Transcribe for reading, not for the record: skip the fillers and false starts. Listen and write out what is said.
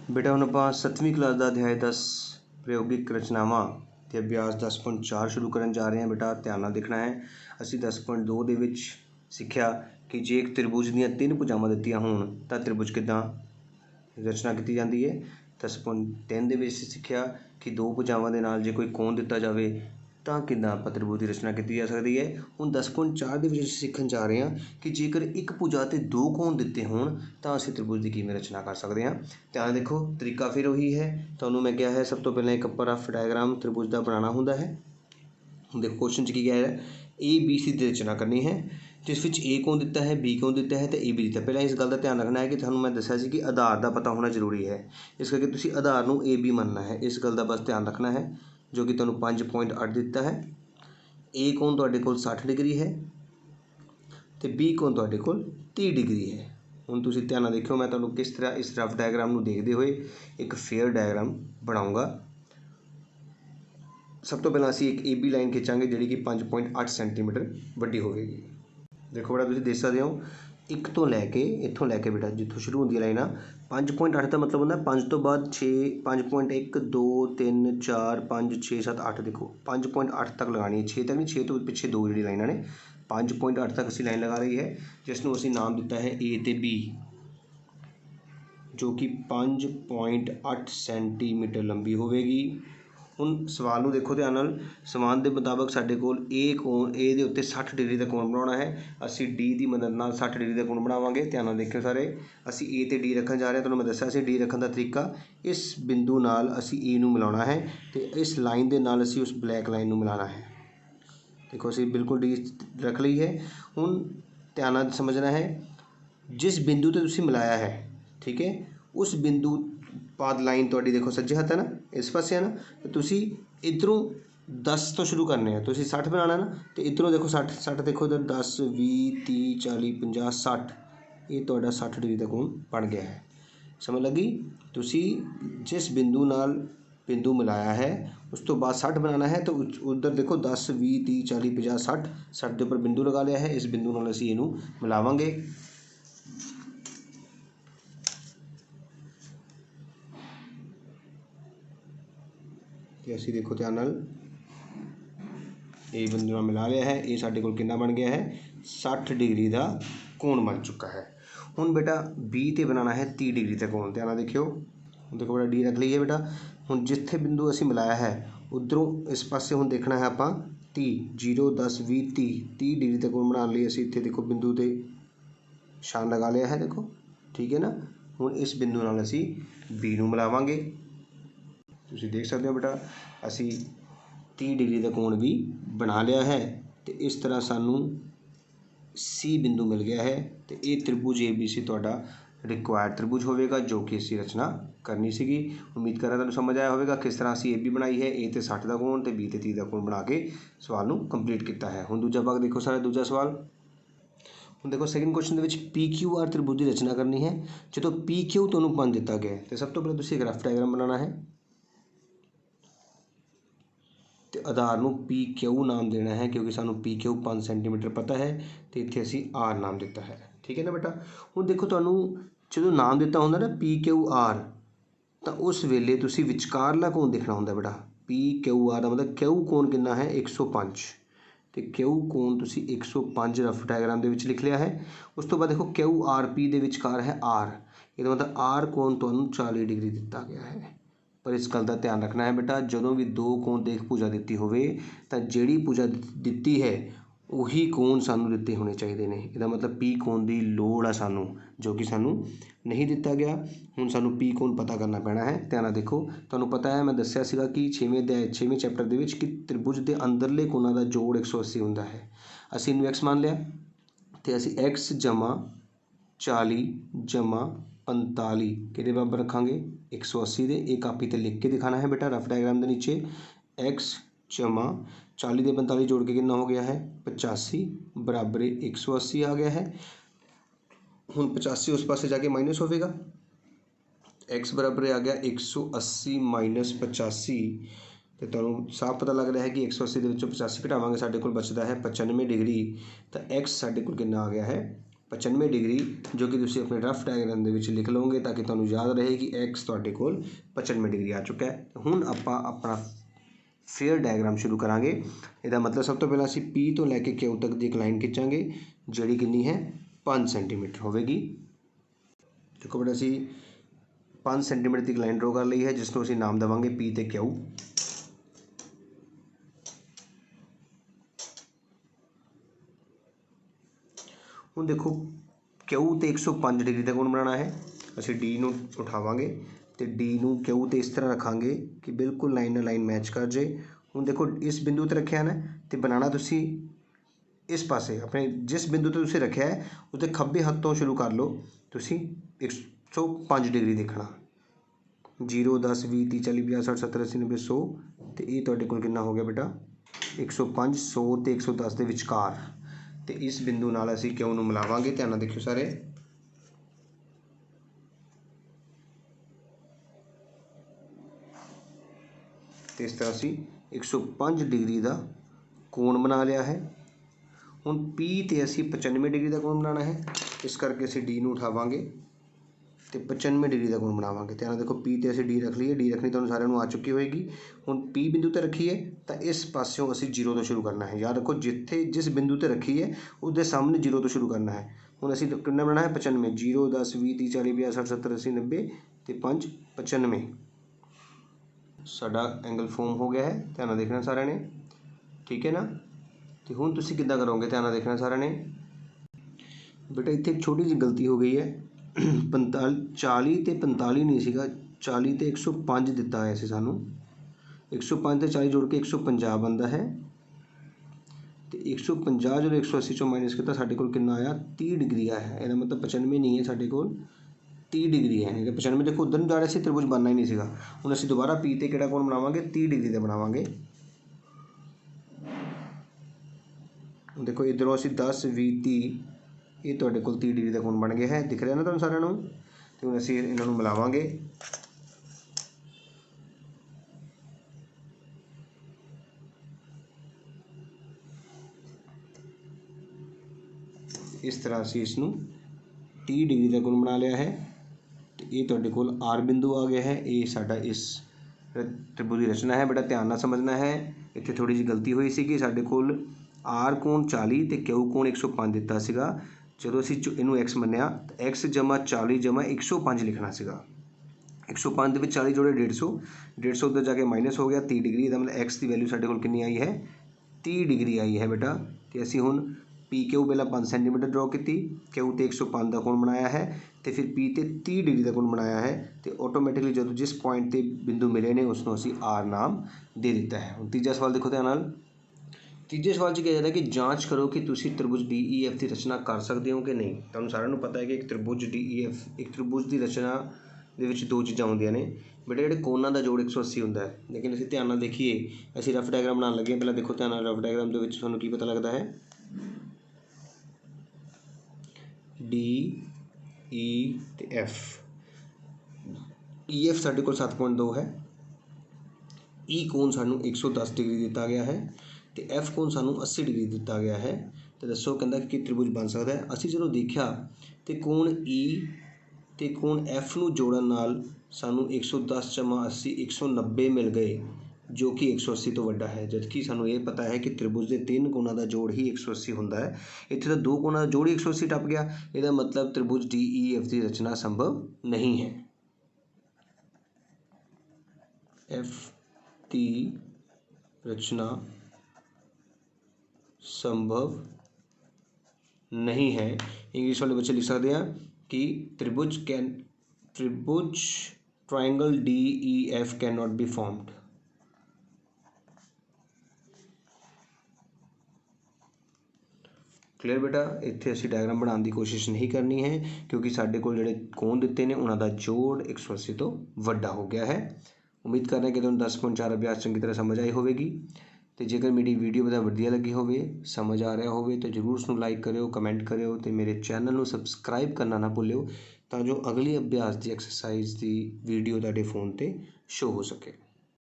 बेटा हुण आपां 7वीं क्लास का अध्याय 10 प्रयोगिक रचनावां ते अभ्यास 10.4 शुरू करन जा रहे हैं। बेटा ध्यान नाल देखना है। असीं 10.2 दे विच सिੱਖਿਆ कि जे एक त्रिभुज दीयां 3 भुजावां दित्तियां होण तां त्रिभुज किदां रचना की जाती है। 10.3 दे विच सिੱਖਿਆ कि दो भुजावां दे नाल जे कोई कोण दिता जाए तो किदां आपां त्रिभुज की रचना की जा सकती है। हुण 10.4 दे विच सीखण जा रहे हैं कि जेकर एक भुजा ते दो कोण दिते होण तां असीं त्रिभुज की किवें रचना कर सकते हैं। ध्यान देखो, तरीका फिर वही है। तुहानूं मैं कहा है सब तो पहले एक रफ डायग्राम त्रिभुज का बनाना हुंदा है। देखो क्वेश्चन की क्या है, ए बी सी की रचना करनी है जिस विच ए कोण दिता है, बी कोण दिता है तो ए बी दिता। पहले इस गल का ध्यान रखना है कि तुहानूं मैं दस्सिया सी कि आधार का पता होना जरूरी है, इस करके तुसीं आधार नूं ए बी मनना है। इस गल का बस ध्यान रखना है। जो कि तुहानूं 5.8 दिता है। ए कोण तुहाडे कोल 60 डिग्री है तो बी कोण तुहाडे कोल 30 डिग्री है। हुण तुसीं ध्यान नाल देखियो, मैं तुहानूं किस तरह इस रफ डायग्राम नूं देखदे होए एक फेयर डायग्राम बनाऊँगा। सब तो पहला असीं एक ए बी लाइन खिंचांगे जिहड़ी कि 5.8 सेंटीमीटर वड्डी होवेगी। देखो बेटा तुसीं देख सकते हो, एक तो लैके इत्थों लैके बेटा जित्थों शुरू होंदी लाइन आ 5.8 का मतलब होंदा 5 तो बाद 6 5.1 2 3 4 5 6 7 8। देखो 5.8 तक लगानी है, 6 तक नहीं, 6 तो पिछे दो जी लाइना ने 5.8 तक असी लाइन लगा रही है जिसनों असी नाम दिता है ए ते बी, जो कि 5.8 सेंटीमीटर लंबी होवेगी। हुण सवाल नूं देखो ध्यान नाल, समान के मुताबिक साडे कोल ए कोण ए दे उत्ते 60 डिग्री का कोण बनाउणा है। असी डी की मदद नाल 60 डिग्री का कोण बनावांगे। ध्यान नाल देखियो सारे, असी ए ते डी रखन जा रहे हैं। तुहानूं मैं दस्सिया सी डी रखन का तरीका, इस बिंदु नाल असी ए नूं मिलाउणा है तो इस लाइन के नाल असी उस ब्लैक लाइन नूं मिलाना है। देखो असी बिल्कुल डी रख ली है। हुण ध्यान नाल समझना है, जिस बिंदु ते तुसीं मिलाया है, ठीक है, उस बिंदु बाद लाइन तुहाडी देखो सज्जे हत्थ है ना, इस पासे है ना, तो तुसीं इधरों 10 तो शुरू करने हैं। तुसीं 60 बनाना ना, तो इधरों देखो 60 देखो इधर 10 20 30 40 50 60, ये तुहाडा 60 डिग्री का कोण बन गया है। समझ लगी। तुसीं जिस बिंदु नाल बिंदु मिलाया है उस तो बाद 60 बनाना है, तो उधर देखो 10 20 30 40 50 60 60 के उपर बिंदु लगा लिया है। इस बिंदु नाल असीं इहनूं मिलावांगे। तो असी देखो ध्यान नाल ये बिंदु मिला लिया है। ये साडे कोल कितना बन गया है, 60 डिग्री का कोण बन चुका है। हुण बेटा बी ते बनाना है 30 डिग्री का कोण। ध्यान नाल देखियो, देखो बेटा डी रख ली है बेटा। हुण जिथे बिंदु असी मिलाया है उधरों इस पासे हुण देखना है आपां 30 0 10 20 30 डिग्री का कोण बनाने लई असी इत्थे देखो बिंदु ते निशान लगा लिया है। देखो ठीक है ना। हुण इस बिंदु नाल असी बी नूं मिलावांगे। तुसीं देख सकते हो बेटा असी 30 डिग्री का कोण भी बना लिया है। तो इस तरह सानू सी बिंदु मिल गया है। तो ये त्रिभुज ए बी सी तुहाडा रिक्वायर्ड त्रिभुज होगा जो कि असी रचना करनी सीगी। उम्मीद कर रहा तुहानूं समझ आया होगा किस तरह असी ए बी बनाई है। ए ते 60 का कोण ते बी ते 30 का कोण बना के सवाल नूं कंप्लीट किया है। हुण दूजा भाग देखो सारा, दूजा सवाल। हुण देखो सैकेंड क्वेश्चन दे विच पी क्यू आर त्रिभुज की रचना करनी है। जो पी क्यू तुहानूं 5 दिता गया है तो सब तो पहले तुसीं एक रफ डायग्राम बनाना है। तो आधार नूं पी क्यू नाम देना है क्योंकि सानूं पी क्यू 5 सेंटीमीटर पता है। तो इत्थे असीं आर नाम दिता है। ठीक है ना बेटा। हुण देखो तुहानूं जो नाम दिता हुंदा ना पी क्यू आर, तो उस वेले तुसीं विचकारला कोण देखना हुंदा बेटा। पी क्यू आर का मतलब क्यू कोण कितना है 105। तो क्यू कोण तुसीं 105 रफ डायग्राम दे विच लिख लिया है। उस तो बाद देखो क्यू आर पी दे विचकार है आर, ये मतलब आर कोण तुहानूं 40 डिग्री दिता गया है। पर इस गल का ध्यान रखना है बेटा, जदों भी दो कोण देख भुजा दी होवे तो जिहड़ी भुजा दी है उही कोण सानूं दिते होने चाहिए ने। इहदा मतलब पी कोण की लोड़ आ सानूं, जो कि सानूं नहीं दिता गया। हुण सानूं पी कोण पता करना पैना है। ध्यान नाल देखो, तुहानूं पता है मैं दस्सिया सीगा कि 6वें अध्याय 6वें चैप्टर दे विच कि त्रिभुज के अंदरले कोणां का जोड़ 180 हुंदा है। असीं इहनूं एक्स मान लिया तो असीं एक्स जमा 40 जमा 45 किहदे बराबर रखांगे 180 दे। एक कापी ते लिख के दिखाना है बेटा रफ डायग्राम के नीचे। एक्स जमा 40 दे 45 जोड़ के कितना हो गया है 85 बराबर 180 आ गया है। हुण 85 उस पासे जाके माइनस होवेगा। एक्स बराबर आ गया 180 माइनस 85। तो तुहानूं साफ पता लग रहा है कि 180 के विचों 85 घटावांगे साडे कोल बचदा है 95 डिग्री। तो एक्स साडे कोल कितना आ गया है 95 डिग्री, जो कि तुसीं अपने रफ डायग्राम ਦੇ ਵਿੱਚ ਲਿਖ ਲਓਗੇ ਤਾਂ ਕਿ ਤੁਹਾਨੂੰ ਯਾਦ ਰਹੇ ਕਿ x ਤੁਹਾਡੇ ਕੋਲ 95 डिग्री आ चुका है। ਹੁਣ ਆਪਾਂ ਆਪਣਾ ਫੇਅਰ ਡਾਇਗਰਾਮ ਸ਼ੁਰੂ ਕਰਾਂਗੇ। ਇਹਦਾ ਮਤਲਬ ਸਭ ਤੋਂ ਪਹਿਲਾਂ ਅਸੀਂ P ਤੋਂ ਲੈ ਕੇ Q ਤੱਕ ਦੀ ਇੱਕ ਲਾਈਨ ਖਿੱਚਾਂਗੇ ਜਿਹੜੀ ਕਿੰਨੀ ਹੈ 5 ਸੈਂਟੀਮੀਟਰ ਹੋਵੇਗੀ। ਦੇਖੋ ਬੇਟਾ ਅਸੀਂ 5 ਸੈਂਟੀਮੀਟਰ ਦੀ ਇੱਕ ਲਾਈਨ ਡਰੋ ਕਰ ਲਈ ਹੈ ਜਿਸ ਨੂੰ ਅਸੀਂ ਨਾਮ ਦੇਵਾਂਗੇ P ਤੇ Q। ਹੁਣ ਦੇਖੋ Q ਤੇ 105 डिग्री ਦਾ ਕੋਣ ਬਣਾਉਣਾ ਹੈ। ਅਸੀਂ D ਨੂੰ ਉਠਾਵਾਂਗੇ ਤੇ D ਨੂੰ Q ਤੇ ਇਸ ਤਰ੍ਹਾਂ ਰੱਖਾਂਗੇ ਕਿ ਬਿਲਕੁਲ ਲਾਈਨ ਨਾਲ ਲਾਈਨ ਮੈਚ ਕਰ ਜੇ। ਹੁਣ ਦੇਖੋ ਇਸ ਬਿੰਦੂ ਤੇ ਰੱਖਿਆ ਨਾ ਤੇ ਬਣਾਉਣਾ ਤੁਸੀਂ ਇਸ ਪਾਸੇ ਆਪਣੇ ਜਿਸ ਬਿੰਦੂ ਤੇ ਤੁਸੀਂ ਰੱਖਿਆ ਹੈ ਉਹਦੇ ਖੱਬੇ ਹੱਥ ਤੋਂ ਸ਼ੁਰੂ ਕਰ ਲਓ। ਤੁਸੀਂ 105 डिग्री ਦੇਖਣਾ 0 10 20 30 40 50 60 70 80 90 100 ਤੇ ਇਹ ਤੁਹਾਡੇ ਕੋਲ ਕਿੰਨਾ ਹੋ ਗਿਆ ਬੇਟਾ 105 100 ਤੇ 110 ਦੇ ਵਿਚਕਾਰ। ਤੇ ਇਸ ਬਿੰਦੂ ਨਾਲ ਅਸੀਂ Q ਨੂੰ ਮਿਲਾਵਾਂਗੇ। ਧਿਆਨ ਨਾਲ ਦੇਖਿਓ ਸਾਰੇ। ਤੇ ਇਸ ਤਰ੍ਹਾਂ ਅਸੀਂ 105 डिग्री ਦਾ ਕੋਣ ਬਣਾ ਲਿਆ ਹੈ। ਹੁਣ P ਤੇ ਅਸੀਂ 95 डिग्री ਦਾ ਕੋਣ ਬਣਾਉਣਾ ਹੈ, ਇਸ ਕਰਕੇ ਅਸੀਂ D ਨੂੰ ਉਠਾਵਾਂਗੇ ਤੇ 95 डिग्री ਦਾ ਕੋਣ ਬਣਾਵਾਂਗੇ। ਧਿਆਨ ਨਾਲ ਦੇਖੋ P ਤੇ ਅਸੀਂ D ਰੱਖ ਲਈਏ। D ਰੱਖਣੀ ਤੁਹਾਨੂੰ ਸਾਰਿਆਂ ਨੂੰ ਆ ਚੁੱਕੀ ਹੋਏਗੀ। ਹੁਣ P ਬਿੰਦੂ ਤੇ ਰੱਖੀਏ ਤਾਂ ਇਸ ਪਾਸਿਓਂ ਅਸੀਂ 0 ਤੋਂ ਸ਼ੁਰੂ ਕਰਨਾ ਹੈ। ਯਾਦ ਰੱਖੋ ਜਿਸ ਬਿੰਦੂ ਤੇ ਰੱਖੀ ਹੈ ਉਹਦੇ ਸਾਹਮਣੇ 0 ਤੋਂ ਸ਼ੁਰੂ ਕਰਨਾ ਹੈ। ਹੁਣ ਅਸੀਂ ਕਿੰਨਾ ਬਣਾਉਣਾ ਹੈ 95 0 10 20 30 40 50 60 70 80 90 ਤੇ 5 95 ਸਾਡਾ ਐਂਗਲ ਫੋਰਮ ਹੋ ਗਿਆ ਹੈ। ਧਿਆਨ ਨਾਲ ਦੇਖਣਾ ਸਾਰਿਆਂ ਨੇ, ਠੀਕ ਹੈ ਨਾ। ਤੇ ਹੁਣ ਤੁਸੀਂ ਕਿੱਦਾਂ ਕਰੋਗੇ, ਧਿਆਨ ਨਾਲ ਦੇਖਣਾ ਸਾਰਿਆਂ ਨੇ। ਬੇਟਾ ਇੱਥੇ ਇੱਕ ਛੋਟੀ ਜਿਹੀ ਗਲਤੀ ਹੋ ਗਈ ਹੈ 40 ਤੇ 45 ਨਹੀਂ ਸੀਗਾ 40 ਤੇ 105 ਦਿੱਤਾ ਹੋਇਆ ਸੀ ਸਾਨੂੰ। 105 ਤੇ 40 ਜੋੜ ਕੇ 150 ਬਣਦਾ ਹੈ ਤੇ 150 ਜਦੋਂ 180 ਚੋਂ ਮਾਈਨਸ ਕੀਤਾ ਸਾਡੇ ਕੋਲ ਕਿੰਨਾ ਆਇਆ 30 डिग्री ਆਇਆ ਹੈ। ਇਹਦਾ ਮਤਲਬ 95 ਨਹੀਂ ਹੈ ਸਾਡੇ ਕੋਲ 30 डिग्री ਹੈ। ਨਹੀਂ ਤਾਂ 95 ਦੇਖੋ ਉੱਧਰ ਨੂੰ ਜਾ ਰਿਹਾ ਸੀ, ਤ੍ਰਿਭੁਜ ਬਣਨਾ ਹੀ ਨਹੀਂ ਸੀਗਾ। ਹੁਣ ਅਸੀਂ ਦੁਬਾਰਾ P ਤੇ ਕਿਹੜਾ ਕੋਣ ਬਣਾਵਾਂਗੇ 30 डिग्री ਦਾ ਬਣਾਵਾਂਗੇ। ਦੇਖੋ ਇੱਧਰੋਂ ਅਸੀਂ 10 20 30 ਇਹ ਤੁਹਾਡੇ ਕੋਲ 30 डिग्री ਦਾ ਕੋਣ ਬਣ ਗਿਆ ਹੈ। ਦਿਖ ਰਿਹਾ ਨਾ ਤੁਹਾਨੂੰ ਸਾਰਿਆਂ ਨੂੰ। ਤੇ ਹੁਣ ਅਸੀਂ ਇਹਨਾਂ ਨੂੰ ਮਿਲਾਵਾਂਗੇ। ਇਸ ਤਰ੍ਹਾਂ ਅਸੀਂ ਇਸ ਨੂੰ 30 डिग्री ਦਾ ਕੋਣ ਬਣਾ ਲਿਆ ਹੈ। ਤੇ ਇਹ ਤੁਹਾਡੇ ਕੋਲ R ਬਿੰਦੂ ਆ ਗਿਆ ਹੈ। ਇਹ ਸਾਡਾ ਇਸ ਤ੍ਰਿਭੁਜ ਦੀ ਰਚਨਾ ਹੈ। ਬੜਾ ਧਿਆਨ ਨਾਲ ਸਮਝਣਾ ਹੈ। ਇੱਥੇ ਥੋੜ੍ਹੀ ਜਿਹੀ ਗਲਤੀ ਹੋਈ ਸੀ ਕਿ ਸਾਡੇ ਕੋਲ R ਕੋਣ 40 ਤੇ Q ਕੋਣ 105 ਦਿੱਤਾ ਸੀਗਾ। ਜਦੋਂ ਅਸੀਂ ਇਹਨੂੰ x ਮੰਨਿਆ ਤਾਂ x ਜਮਾ 40 ਜਮਾ 105 ਲਿਖਣਾ ਸੀਗਾ। 105 ਦੇ ਵਿੱਚ 40 ਜੋੜੇ 150 150 ਉੱਧਰ ਜਾ ਕੇ ਮਾਈਨਸ ਹੋ ਗਿਆ 30 डिग्री। ਇਹਦਾ ਮਤਲਬ x ਦੀ ਵੈਲਿਊ ਸਾਡੇ ਕੋਲ ਕਿੰਨੀ ਆਈ ਹੈ 30 डिग्री ਆਈ ਹੈ ਬੇਟਾ। ਤੇ ਅਸੀਂ ਹੁਣ PQ ਪਹਿਲਾਂ 5 ਸੈਂਟੀਮੀਟਰ ਡਰੋ ਕੀਤੀ, Q ਤੇ 105 ਦਾ ਕੋਣ ਬਣਾਇਆ ਹੈ ਤੇ ਫਿਰ P ਤੇ 30 डिग्री ਦਾ ਕੋਣ ਬਣਾਇਆ ਹੈ। ਤੇ ਆਟੋਮੈਟਿਕਲੀ ਜਦੋਂ ਜਿਸ ਪੁਆਇੰਟ ਤੇ ਬਿੰਦੂ ਮਿਲੇ ਨੇ ਉਸ ਨੂੰ ਅਸੀਂ R ਨਾਮ ਦੇ ਦਿੱਤਾ ਹੈ। ਹੁਣ ਤੀਜਾ ਸਵਾਲ ਦੇਖੋ ਧਿਆਨ ਨਾਲ। ਤੀਜੇ ਸਵਾਲ 'ਚ ਕਿਹਾ ਜਾਂਦਾ ਕਿ ਜਾਂਚ ਕਰੋ ਕਿ ਤੁਸੀਂ ਤ੍ਰਿਭੁਜ DEF ਦੀ ਰਚਨਾ ਕਰ ਸਕਦੇ ਹੋ ਕਿ ਨਹੀਂ। ਤੁਹਾਨੂੰ ਸਾਰਿਆਂ ਨੂੰ ਪਤਾ ਹੈ ਕਿ ਇੱਕ ਤ੍ਰਿਭੁਜ DEF ਇੱਕ ਤ੍ਰਿਭੁਜ ਦੀ ਰਚਨਾ ਦੇ ਵਿੱਚ ਦੋ ਚੀਜ਼ਾਂ ਹੁੰਦੀਆਂ ਨੇ ਬੇਟੇ। ਜਿਹੜੇ ਕੋਣਾਂ ਦਾ ਜੋੜ 180 ਹੁੰਦਾ ਹੈ। ਲੇਕਿਨ ਅਸੀਂ ਧਿਆਨ ਨਾਲ ਦੇਖੀਏ, ਅਸੀਂ ਰਫ ਡਾਇਗਰਾਮ ਬਣਾਉਣ ਲੱਗੇ ਹਾਂ। ਪਹਿਲਾਂ ਦੇਖੋ ਧਿਆਨ ਨਾਲ ਰਫ ਡਾਇਗਰਾਮ ਦੇ ਵਿੱਚ ਤੁਹਾਨੂੰ ਕੀ ਪਤਾ ਲੱਗਦਾ ਹੈ D E ਤੇ F। EF ਸਾਡੇ ਕੋਲ 7.2 ਹੈ। E ਕੋਣ ਸਾਨੂੰ 110 डिग्री ਦਿੱਤਾ ਗਿਆ ਹੈ ਤੇ F ਕੋਣ ਸਾਨੂੰ 80 डिग्री ਦਿੱਤਾ ਗਿਆ ਹੈ। ਤੇ ਦੱਸੋ ਕਹਿੰਦਾ ਕਿ ਤ੍ਰਿਭੁਜ ਬਣ ਸਕਦਾ ਹੈ। ਅਸੀਂ ਜਦੋਂ ਦੇਖਿਆ ਤੇ ਕੋਣ E ਤੇ ਕੋਣ F ਨੂੰ ਜੋੜਨ ਨਾਲ ਸਾਨੂੰ 110 ਜਮਾ 80 190 ਮਿਲ ਗਏ, ਜੋ ਕਿ 180 ਤੋਂ ਵੱਡਾ ਹੈ। ਜਦਕਿ ਸਾਨੂੰ ਇਹ ਪਤਾ ਹੈ ਕਿ ਤ੍ਰਿਭੁਜ ਦੇ 3 ਕੋਣਾਂ ਦਾ ਜੋੜ ਹੀ 180 ਹੁੰਦਾ ਹੈ। ਇੱਥੇ ਤਾਂ 2 ਕੋਣਾਂ ਦਾ ਜੋੜ ਹੀ 180 ਟੱਪ ਗਿਆ। ਇਹਦਾ ਮਤਲਬ ਤ੍ਰਿਭੁਜ DEF ਦੀ ਰਚਨਾ ਸੰਭਵ ਨਹੀਂ ਹੈ। F ਦੀ रचना संभव नहीं है। इंग्लिश वाले बच्चे लिख सकते हैं कि त्रिभुज triangle DEF can not be formed. Clear बेटा। इत्थे असीं डायग्राम बनाने की कोशिश नहीं करनी है क्योंकि साडे कोल जिहड़े कोण दिते ने उन्हां दा जोड़ 180 तो वड्डा हो गया है। उम्मीद कर रहे हैं कि तुहानूं 10.4 अभ्यास चंगी तरह समझ आई होगी। तो जेकर मेरी वीडियो बड़ा वधिया लगी होवे, समझ आ रहा होवे तो जरूर उसनूं लाइक करियो, कमेंट करियो तो मेरे चैनल नूं सबसक्राइब करना ना भुल्लियो तां जो अगली अभ्यास की एक्सरसाइज की वीडियो तुहाडे फोन ते शो हो सके।